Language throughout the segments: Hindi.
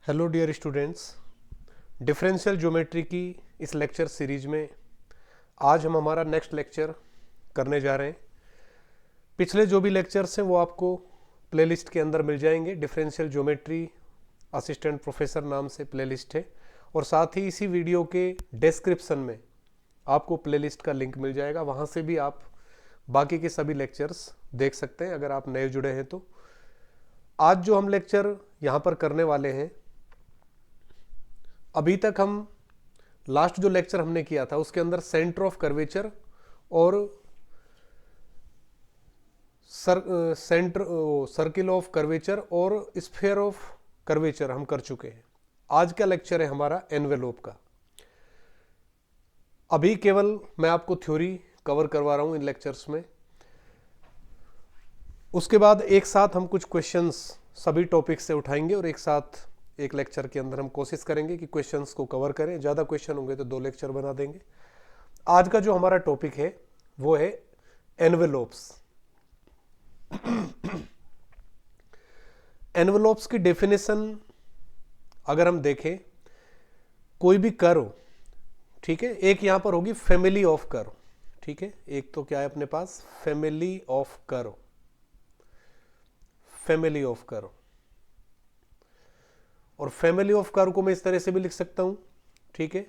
Hello dear students, differential geometry की इस लेक्चर सीरीज में आज हम हमारा नेक्स्ट लेक्चर करने जा रहे हैं। पिछले जो भी लेक्चर्स हैं वो आपको प्लेलिस्ट के अंदर मिल जाएंगे। डिफरेंशियल ज्योमेट्री असिस्टेंट प्रोफेसर नाम से प्लेलिस्ट है और साथ ही इसी वीडियो के डिस्क्रिप्शन में आपको प्लेलिस्ट का लिंक मिल जाएगा, वहाँ से भी आप बाकी के सभी लेक्चर्स देख सकते हैं अगर आप नए जुड़े हैं तो। आज जो हम लेक्चर यहाँ पर करने वाले हैं, अभी तक हम लास्ट जो लेक्चर हमने किया था उसके अंदर सेंटर ऑफ कर्वेचर और सर्किल ऑफ कर्वेचर और स्फीयर ऑफ कर्वेचर हम कर चुके हैं। आज का लेक्चर है हमारा एनवेलोप का। अभी केवल मैं आपको थ्योरी कवर करवा रहा हूं इन लेक्चर्स में। उसके बाद एक साथ हम कुछ क्वेश्चंस सभी टॉपिक्स से उठाएंगे और एक साथ एक लेक्चर के अंदर हम कोशिश करेंगे कि क्वेश्चंस को कवर करें। ज़्यादा क्वेश्चन होंगे तो 2 लेक्चर बना देंगे। आज का जो हमारा टॉपिक है वो है एनवेलोप्स। एनवेलोप्स की डेफिनेशन अगर हम देखें, कोई भी कर्व, ठीक है, एक यहां पर होगी फैमिली ऑफ कर्व, ठीक है, एक तो क्या है अपने पास family of curve, family of curve. और फैमिली ऑफ कर्व को मैं इस तरह से भी लिख सकता हूं, ठीक है,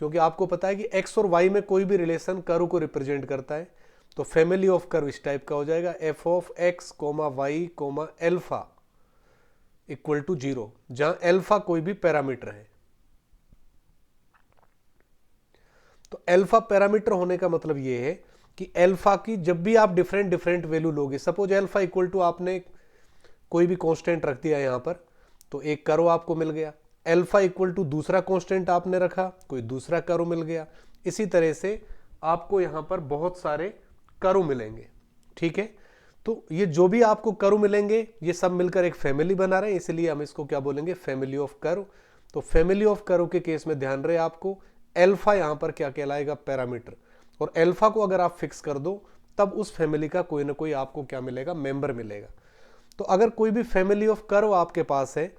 क्योंकि आपको पता है कि एक्स और वाई में कोई भी रिलेशन कर्व को रिप्रेजेंट करता है। तो फैमिली ऑफ कर्व इस टाइप का हो जाएगा, F of X comma Y comma alpha equal to 0, जहां एल्फा कोई भी पैरामीटर है। तो एल्फा पैरामीटर होने का मतलब यह है कि एल्फा की जब भी आप डिफरेंट वैल्यू लोगे, सपोज एल्फा इक्वल टू आपने कोई भी कांस्टेंट रख दिया यहां पर, तो एक कर्व आपको मिल गया। एल्फा इक्वल टू दूसरा कांस्टेंट आपने रखा, कोई दूसरा कर्व मिल गया। इसी तरह से आपको यहां पर बहुत सारे कर्व मिलेंगे, ठीक है। तो ये जो भी आपको कर्व मिलेंगे ये सब मिलकर एक फैमिली बना रहे हैं, इसलिए हम इसको क्या बोलेंगे, फैमिली ऑफ कर्व। तो फैमिली ऑफ कर्व के केस में ध्यान रहे आपको, एल्फा यहां पर क्या कहलाएगा, पैरामीटर। और एल्फा को अगर आप फिक्स कर दो तब उस फैमिली का कोई ना कोई आपको क्या मिलेगा, मेंबर मिलेगा। तो अगर कोई भी फैमिली ऑफ कर्व आपके पास है,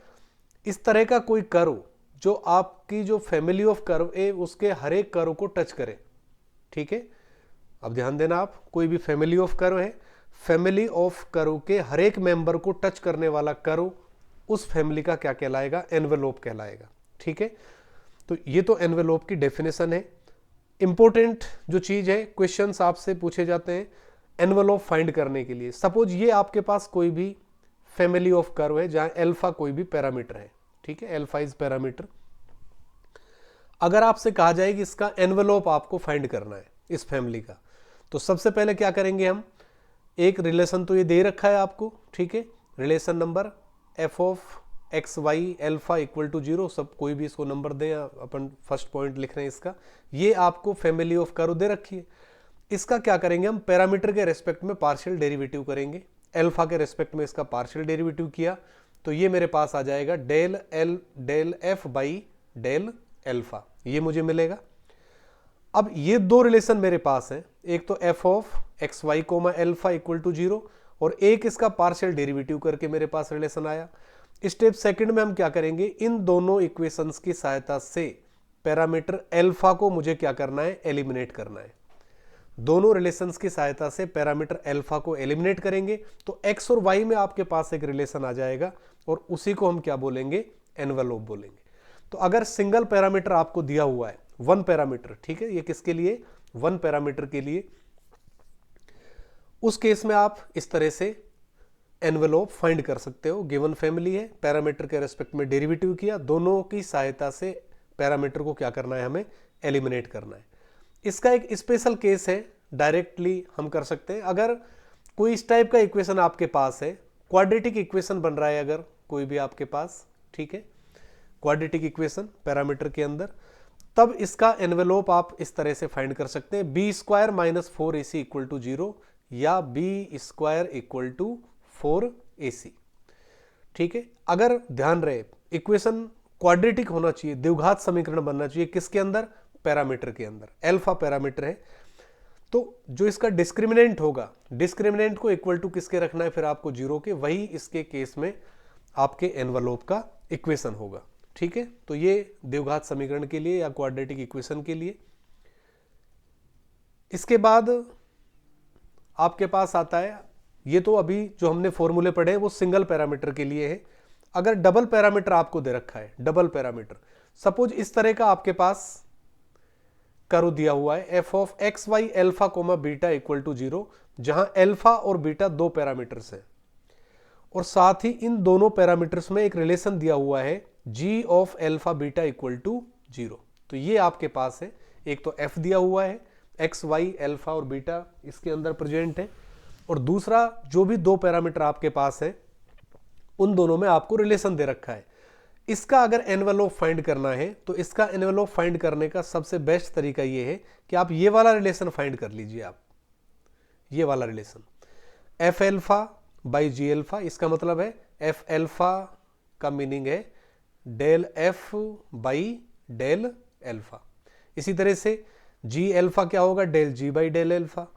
इस तरह का कोई कर्व जो आपकी जो फैमिली ऑफ कर्व है उसके हर एक कर्व को टच करे, ठीक है। अब ध्यान देना, आप कोई भी फैमिली ऑफ कर्व है, फैमिली ऑफ कर्व के हर एक मेंबर को टच करने वाला कर्व उस फैमिली का क्या कहलाएगा, एनवेलोप कहलाएगा, ठीक है। तो ये तो एनवेलोप की डेफिनेशन है। इंपॉर्टेंट जो चीज है, क्वेश्चंस आपसे पूछे जाते हैं एनवेलोप फाइंड करने के लिए। सपोज ये आपके पास कोई भी फैमिली ऑफ कर्व है जहां एल्फा कोई भी पैरामीटर है, ठीक है, एल्फा इज पैरामीटर। अगर आपसे कहा जाए कि इसका एनवेलोप आपको फाइंड करना है इस फैमिली का, तो सबसे पहले क्या करेंगे हम, एक रिलेशन तो ये दे रखा है आपको, ठीक है, relation number F of X Y alpha equal to 0, सब कोई भी इसको नंबर दें, अपन फर्स्ट पॉइंट लिख रहे हैं इसका। ये आपको फैमिली ऑफ कर्व दे रखी है। इसका क्या करेंगे हम, पैरामीटर के रेस्पेक्ट में पार्शियल डेरिवेटिव करेंगे। एल्फा के रेस्पेक्ट में इसका पार्शियल डेरिवेटिव किया तो ये मेरे पास आ जाएगा del F by del alpha, ये मुझे मिलेगा। अब ये 2 रिलेशन मेरे पास हैं, एक तो F of X Y comma alpha equal to 0 और एक इसका पार्शियल डेरिवेटिव करके मेरे पास रिलेशन आया। स्टेप सेकंड में हम क्या करेंगे, इन दोनों इक्वेशंस की सहायता से पैरामीटर एल्फा को मुझे क्या करना है, एलिमिनेट करना है। दोनों रिलेशंस की सहायता से पैरामीटर एल्फा को एलिमिनेट करेंगे तो एक्स और वाई में आपके पास एक रिलेशन आ जाएगा और उसी को हम क्या बोलेंगे, एनवेलोप बोलेंगे। तो अगर सिंगल पैरामीटर आपको दिया हुआ है, 1 पैरामीटर, ठीक है, ये किसके लिए, 1 पैरामीटर के लिए, उस केस में आप इस तरह से एनवेलोप फाइंड कर सकते हो। गिवन फैमिली है, पैरामीटर के रेस्पेक्ट में डेरिवेटिव किया, दोनों की सहायता से पैरामीटर को क्या करना है, हमें एलिमिनेट करना है। इसका एक स्पेशल केस है, डायरेक्टली हम कर सकते हैं। अगर कोई इस टाइप का इक्वेशन आपके पास है, क्वाड्रेटिक इक्वेशन बन रहा है अगर कोई भी आपके पास, ठीक है, क्वाड्रेटिक इक्वेशन पैरामीटर के अंदर, तब इसका एनवेलोप आप इस तरह से फाइंड कर सकते हैं, B square minus 4ac equal to 0 या B square equal to 4ac, ठीक है। अगर ध्यान रहे इक्वेशन क्वाड्रेटिक होना चाहिए, द्विघात समीकरण बनना चाहिए, किसके अंदर, पैरामीटर के अंदर, एल्फा पैरामीटर है। तो जो इसका डिस्क्रिमिनेंट होगा, डिस्क्रिमिनेंट को इक्वल टू किसके रखना है फिर आपको, 0 के, वही इसके केस में आपके एनवेलोप का इक्वेशन होगा, ठीक है, तो ये द्विघात समीकरण के लिए या क्वाड्रेटिक इक्वेशन के लिए। इसके बाद आपके पास आता है, ये तो अभी जो हमने फॉर्मूले पढ़े हैं वो सिंगल पैरामीटर के लिए है। अगर डबल पैरामीटर आपको दे रखा है, डबल पैरामीटर, सपोज इस तरह का आपके पास कर्व दिया हुआ है F of X Y alpha comma beta equal to 0, जहां एल्फा और बीटा दो पैरामीटर्स हैं और साथ ही इन दोनों पैरामीटर्स में एक रिलेशन दिया हुआ है g of alpha beta equal to 0। तो ये आपके पास है, एक तो एफ दिया हुआ है, एक्स वाई एल्फा और बीटा इसके अंदर प्रेजेंट है, और दूसरा जो भी दो पैरामीटर आपके पास है उन दोनों में आपको रिलेशन दे रखा है। इसका अगर एनवेलोप फाइंड करना है तो इसका एनवेलोप फाइंड करने का सबसे बेस्ट तरीका यह है कि आप ये वाला रिलेशन फाइंड कर लीजिए। आप ये वाला relation F alpha by G alpha, इसका मतलब है एफ एल्फा का मीनिंग है del F by del alpha. इसी तरह से जी एल्फा क्या होगा, del G by del alpha.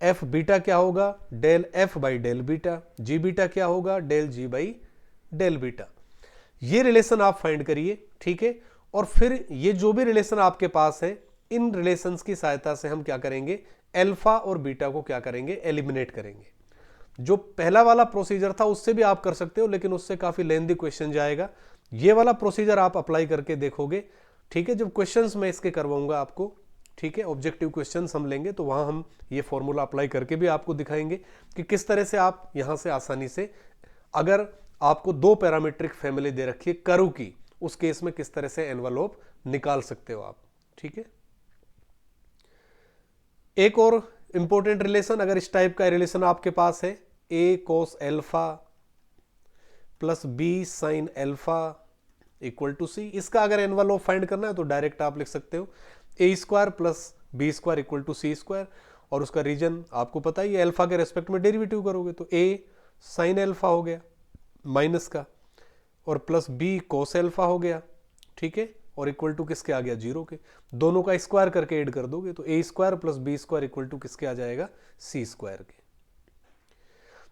F beta क्या होगा, del F by del beta. G beta क्या होगा, del G by del beta. ये रिलेशन आप फाइंड करिए, ठीक है। और फिर ये जो भी रिलेशन आपके पास है, इन रिलेशंस की सहायता से हम क्या करेंगे, एल्फा और बीटा को क्या करेंगे, एलिमिनेट करेंगे। जो पहला वाला प्रोसीजर था उससे भी आप कर सकते हो, लेकिन उससे काफी लेंथी क्वेश्चन जाएगा। ये वाला प्रोसीजर आप अप्लाई करके देखोगे, ठीक है। जब क्वेश्चंस मैं इसके करवाऊंगा आपको, ठीक है, ऑब्जेक्टिव क्वेश्चंस हम लेंगे तो वहां हम ये फॉर्मूला अप्लाई करके भी आपको दिखाएंगे कि किस तरह से आप यहां से आसानी से, अगर आपको दो पैरामीट्रिक फैमिली दे रखी है कर्व की, उस केस में किस तरह से एनवेलोप निकाल सकते हो आप, ठीक है। एक और इंपॉर्टेंट रिलेशन, अगर इस टाइप का रिलेशन आपके पास है, a cos alpha plus b sine alpha equal to c, इसका अगर एनवेलोप फाइंड करना है तो डायरेक्ट आप लिख सकते हो a square plus b square equal to c square, और उसका रीजन आपको पता ही है, एल्फा के रेस्पेक्ट में डेरिवेटिव करोगे तो ए साइन एल्फा हो गया माइनस का, और प्लस बी कोस एल्फा हो गया, ठीक है, और इक्वल टू किसके आ गया, 0 के। दोनों का स्क्वायर करके ऐड कर दोगे तो a square plus b square equal to किसके आ जाएगा, सी स्क्वायर के।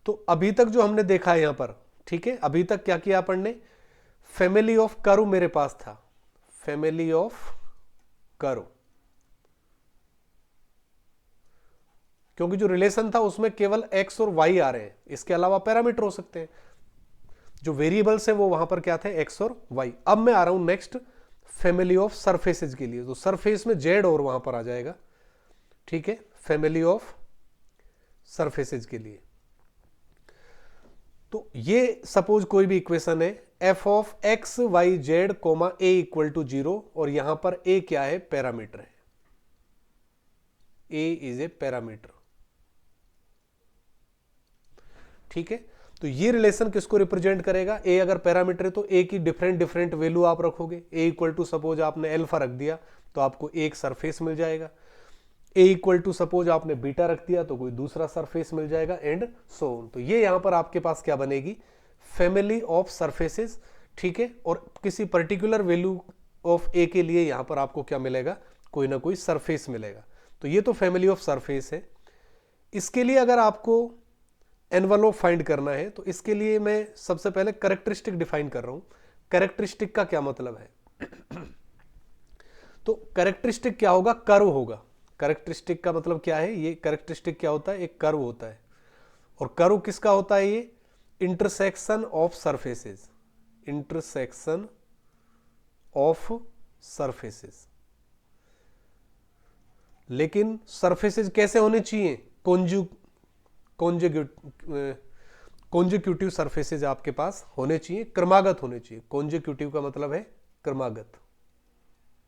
तो अभी तक जो हमने देखा है यहां पर, ठीक है, अभी तक क्या किया अपन ने, फैमिली ऑफ कर्व मेरे पास था, फैमिली ऑफ कर्व, क्योंकि जो रिलेशन था उसमें केवल एक्स और वाई आ रहे हैं, इसके अलावा पैरामीटर हो सकते हैं। जो वेरिएबल्स है वो वहां पर क्या थे, एक्स और वाई। अब मैं आ रहा हूं नेक्स्ट फैमिली ऑफ सरफेसेज के लिए, तो सरफेस में जेड और वहां पर आ जाएगा, ठीक है, फैमिली ऑफ सरफेसेज के लिए। तो ये सपोज कोई भी इक्वेशन है, F of X Y Z comma A equal to 0, और यहां पर ए क्या है, पैरामीटर है, ए इज ए पैरामीटर, ठीक है। तो ये रिलेशन किसको रिप्रेजेंट करेगा, ए अगर पैरामीटर है तो ए की डिफरेंट डिफरेंट वैल्यू आप रखोगे। ए इक्वल टू सपोज आपने एल्फा रख दिया तो आपको एक सरफेस मिल जाएगा, ए इक्वल टू सपोज आपने बीटा रख दिया तो कोई दूसरा सरफेस मिल जाएगा, एंड सो ऑन। तो ये यहां पर आपके पास क्या बनेगी, फैमिली ऑफ सरफेसेस, ठीक है। और किसी पर्टिकुलर वैल्यू ऑफ ए के लिए यहां पर आपको क्या मिलेगा, कोई ना कोई सरफेस मिलेगा। तो ये तो फैमिली ऑफ सरफेस है। इसके लिए अगर आपको एनवेलोप फाइंड करना है तो इसके लिए मैं सबसे पहले कैरेक्टरिस्टिक डिफाइन कर रहा हूं। कैरेक्टरिस्टिक का क्या मतलब है, तो कैरेक्टरिस्टिक क्या होगा, कर्व होगा। कैरेक्टरिस्टिक का मतलब क्या है, ये कैरेक्टरिस्टिक क्या होता है, एक कर्व होता है, और कर्व किसका होता है, ये intersection of surfaces, intersection of surfaces. लेकिन सरफेसेस कैसे होने चाहिए, कॉन्जिक्यूटिव सरफेसेज आपके पास होने चाहिए, क्रमागत होने चाहिए। कॉन्जिक्यूटिव का मतलब है क्रमागत,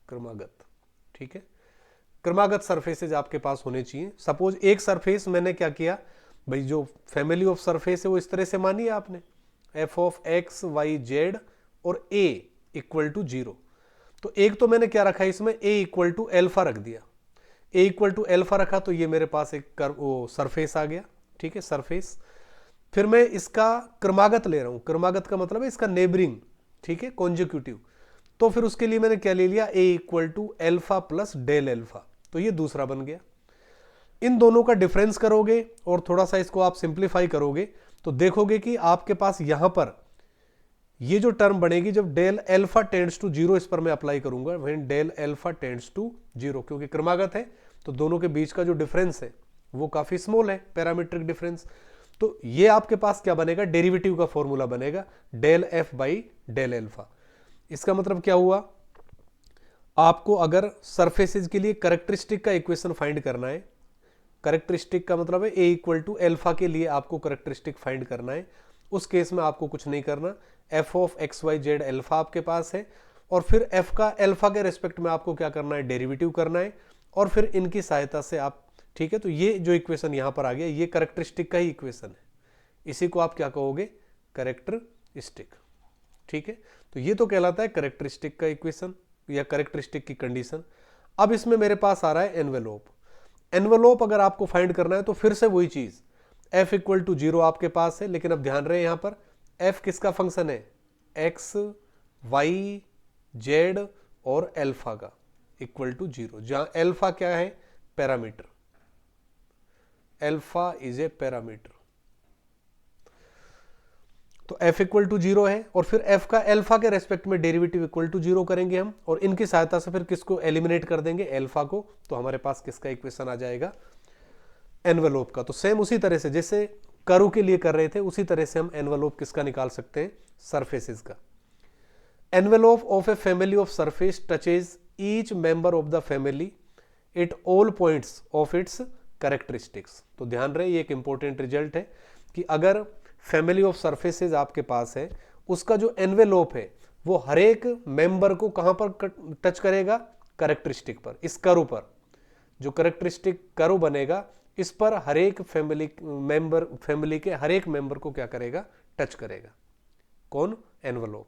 क्रमागत, ठीक है। क्रमागत सरफेसेज आपके पास होने चाहिए। सपोज एक सरफेस मैंने क्या किया भाई, जो फैमिली ऑफ सरफेस है वो इस तरह से मानी है आपने, F of X Y Z और ए इक्वल टू 0। तो एक तो मैंने क्या रखा है इसमें, ए इक्वल टू एल्फा रख दिया, ए इक्वल टू एल्फा रखा तो ये मेरे पास एक सरफेस आ गया, ठीक है, सरफेस। फिर मैं इसका क्रमागत ले रहा हूं, क्रमागत का मतलब है इसका नेबरिंग, ठीक है, कॉन्जिक्यूटिव। तो फिर उसके लिए मैंने क्या ले लिया, a equal to alpha plus del alpha, तो ये दूसरा बन गया। इन दोनों का डिफरेंस करोगे और थोड़ा सा इसको आप सिंप्लीफाई करोगे तो देखोगे कि आपके पास यहां पर ये जो टर्म बनेगी जब del alpha tends to zero, इस पर मैं अप्लाई करूंगा when del alpha tends to zero, क्योंकि क्रमागत है तो दोनों के बीच का जो डिफरेंस है वो काफी स्मॉल है, पैरामीट्रिक डिफरेंस। तो ये आपके पास क्या बनेगा, डेरिवेटिव का फॉर्मूला बनेगा del F by del alpha. इसका मतलब क्या हुआ, आपको अगर सरफेसेज के लिए करेक्टरिस्टिक का इक्वेशन फाइंड करना है, करेक्टरिस्टिक का मतलब है ए इक्वल टू अल्फा के लिए आपको करेक्टरिस्टिक फाइंड करना है, उस केस में आपको कुछ नहीं करना, F of X Y Z alpha आपके पास है, और फिर एफ का अल्फा के रेस्पेक्ट में आपको क्या करना है, डेरिवेटिव करना है, और फिर इनकी सहायता से आप, ठीक है। तो ये जो इक्वेशन यहां पर आ गया ये करेक्टरिस्टिक का ही इक्वेशन है, इसी को आप क्या कहोगे, करेक्टरिस्टिक, ठीक है। तो ये तो कहलाता है करेक्टरिस्टिक का इक्वेशन या करेक्टरिस्टिक की कंडीशन। अब इसमें मेरे पास आ रहा है एनवेलोप। एनवेलोप अगर आपको फाइंड करना है तो फिर से वही चीज, एफ इक्वल टू जीरो आपके पास है, लेकिन अब ध्यान रहे यहां पर एफ किसका फंक्शन है, एक्स वाई जेड और अल्फा का इक्वल टू जीरो, जहां अल्फा क्या है, parameter, alpha is a parameter. तो f इक्वल टू जीरो है, और फिर f का अल्फा के रेस्पेक्ट में डेरिवेटिव इक्वल टू जीरो करेंगे हम, और इनकी सहायता से फिर किसको एलिमिनेट कर देंगे, अल्फा को। तो हमारे पास किसका इक्वेशन आ जाएगा, एनवेलोप का। तो सेम उसी तरह से जैसे कर्व के लिए कर रहे थे, उसी तरह से हम एनवेलोप किसका निकाल सकते हैं, सरफेसेस का। Envelope of a family of surface touches each member of the family at all points of its characteristics. तो ध्यान रहे ये एक इंपॉर्टेंट रिजल्ट है कि अगर फैमिली ऑफ सरफेसेस आपके पास है, उसका जो एनवेलोप है वो हर एक मेंबर को कहां पर टच करेगा, कैरेक्टरिस्टिक पर, इस कर्व पर, जो कैरेक्टरिस्टिक कर्व बनेगा इस पर हर एक फैमिली के हर एक मेंबर को क्या करेगा, टच करेगा। कौन, एनवेलोप।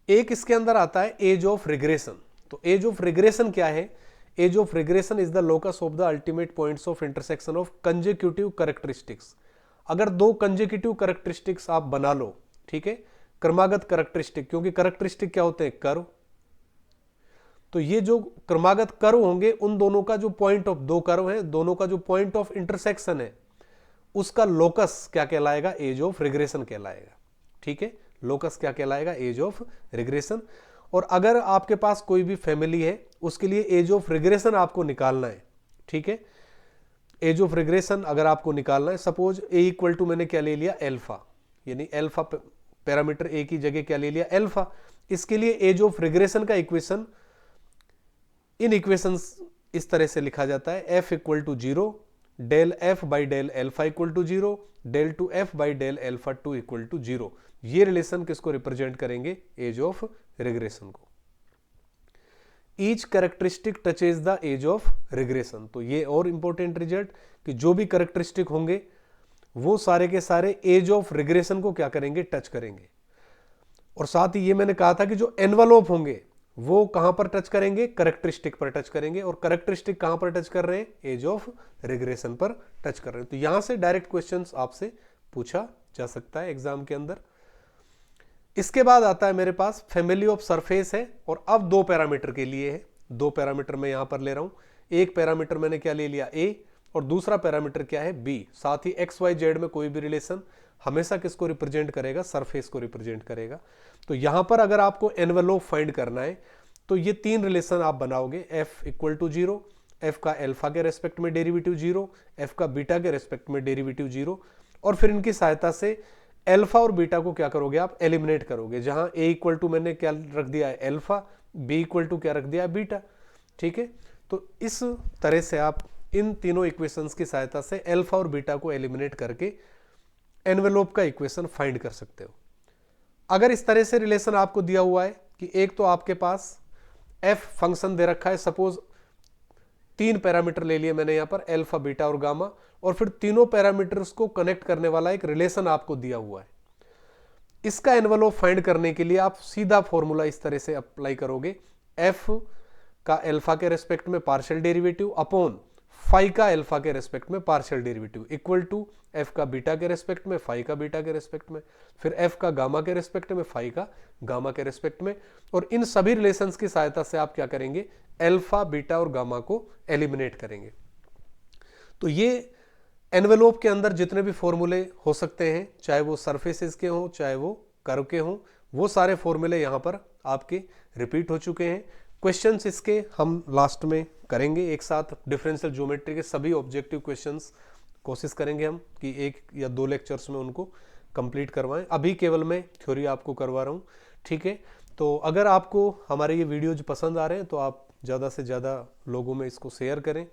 एक इसके अंदर आता है एज ऑफ रिग्रेशन। तो एज ऑफ रिग्रेशन क्या है, edge of regression is the locus of the ultimate points of intersection of consecutive characteristics. अगर दो कंजेक्यूटिव कैरेक्टरिस्टिक्स आप बना लो, ठीक है, क्रमागत कैरेक्टरिस्टिक, क्योंकि कैरेक्टरिस्टिक क्या होते हैं, कर्व। तो ये जो क्रमागत कर्व होंगे उन दोनों का जो पॉइंट ऑफ, दो कर्व है, दोनों का जो पॉइंट ऑफ इंटरसेक्शन है उसका लोकस क्या कहलाएगा, एज ऑफ रिग्रेशन कहलाएगा, ठीक है। लोकस क्या कहलाएगा, एज ऑफ रिग्रेशन। और अगर आपके पास कोई भी फैमिली है उसके लिए एज ऑफ रिग्रेशन आपको निकालना है, ठीक है। एज ऑफ रिग्रेशन अगर आपको निकालना है, सपोज ए इक्वल टू मैंने क्या ले लिया, अल्फा, यानी अल्फा पैरामीटर ए की जगह क्या ले लिया, अल्फा। इसके लिए एज ऑफ रिग्रेशन का इक्वेशन, इन इक्वेशंस इस तरह से लिखा जाता है, F equal to zero, del F by del alpha equal to zero, del two F by del alpha two equal to zero. ये रिलेशन किसको रिप्रेजेंट करेंगे, एज ऑफ रिग्रेशन को। Each characteristic touches the edge of regression. तो ये और इंपॉर्टेंट रिजल्ट कि जो भी कैरेक्टरिस्टिक होंगे वो सारे के सारे एज ऑफ रिग्रेशन को क्या करेंगे, टच करेंगे। और साथ ही ये मैंने कहा था कि जो एनवेलोप होंगे वो कहां पर टच करेंगे, कैरेक्टरिस्टिक पर टच करेंगे, और कैरेक्टरिस्टिक कहां पर टच कर रहे हैं, एज ऑफ रिग्रेशन पर टच कर रहे हैं। तो यहां से डायरेक्ट क्वेश्चंस आपसे पूछा जा सकता है एग्जाम के अंदर। इसके बाद आता है मेरे पास फैमिली ऑफ सरफेस है, और अब दो पैरामीटर के लिए है, दो पैरामीटर मैं यहां पर ले रहा हूं। एक पैरामीटर मैंने क्या ले लिया, ए, और दूसरा पैरामीटर क्या है, बी। साथ ही एक्स वाई जेड में कोई भी रिलेशन हमेशा किसको रिप्रेजेंट करेगा, सरफेस को रिप्रेजेंट करेगा। तो यहां पर अगर आपको एनवेलोप फाइंड करना है तो ये तीन रिलेशन आप बनाओगे, F equal to zero, F का अल्फा के रेस्पेक्ट में डेरिवेटिव जीरो, एफ का बीटा के रेस्पेक्ट में डेरिवेटिव जीरो, और फिर इनकी सहायता से अल्फा और बीटा को क्या करोगे, आप एलिमिनेट करोगे। जहां ए इक्वल टू मैंने क्या रख दिया है, अल्फा, बी इक्वल टू क्या रख दिया है, बीटा, ठीक है। तो इस तरह से आप इन तीनों इक्वेशंस की सहायता से अल्फा और बीटा को एलिमिनेट करके एनवेलोप का इक्वेशन फाइंड कर सकते हो। अगर इस तरह से रिलेशन आपको दिया हुआ है कि एक तो आपके पास एफ फंक्शन दे रखा है, सपोज तीन पैरामीटर ले लिए मैंने यहां पर, अल्फा बीटा और गामा, और फिर तीनों पैरामीटर्स को कनेक्ट करने वाला एक रिलेशन आपको दिया हुआ है। इसका एनवेलोप फाइंड करने के लिए आप सीधा फॉर्मूला इस तरह से अप्लाई करोगे, एफ का अल्फा के रेस्पेक्ट में पार्शियल डेरिवेटिव अपॉन फाई का अल्फा के रेस्पेक्ट में partial derivative equal to F का बीटा के रेस्पेक्ट में, फाई का बीटा के रेस्पेक्ट में, फिर एफ का गामा के रेस्पेक्ट में, फाई का गामा के रेस्पेक्ट में। और इन सभी रिलेशंस की सहायता से आप क्या करेंगे, अल्फा बीटा और गामा को एलिमिनेट करेंगे। तो ये एनवेलोप के अंदर जितने भी फॉर्मूले हो सकते हैं, चाहे वो सरफेसेस के हो चाहे वो करके हूँ वो सारे फॉर्मूले यहाँ पर आपके रिपीट हो चुके हैं। क्वेश्चंस इसके हम लास्ट में करेंगे एक साथ, डिफरेंशियल ज्योमेट्री के सभी ऑब्जेक्टिव क्वेश्चंस कोशिश करेंगे हम कि 1 या 2 लेक्चर्स में उनको कंप्लीट करवाएं। अभी केवल मैं थ्योरी आपको करवा रहा हूँ, ठीक है। तो अगर आपको हमारे ये वीडियोज पसंद आ रहे हैं तो आप ज़्यादा से ज़्यादा लोगों में इसको शेयर करें,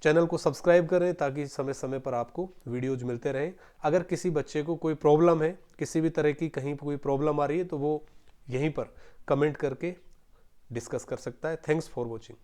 चैनल को सब्सक्राइब करें ताकि समय समय पर आपको वीडियोज मिलते रहें। अगर किसी बच्चे को कोई प्रॉब्लम है, किसी भी तरह की कहीं कोई प्रॉब्लम आ रही है, तो वो यहीं पर कमेंट करके डिस्कस कर सकता है। Thanks for watching.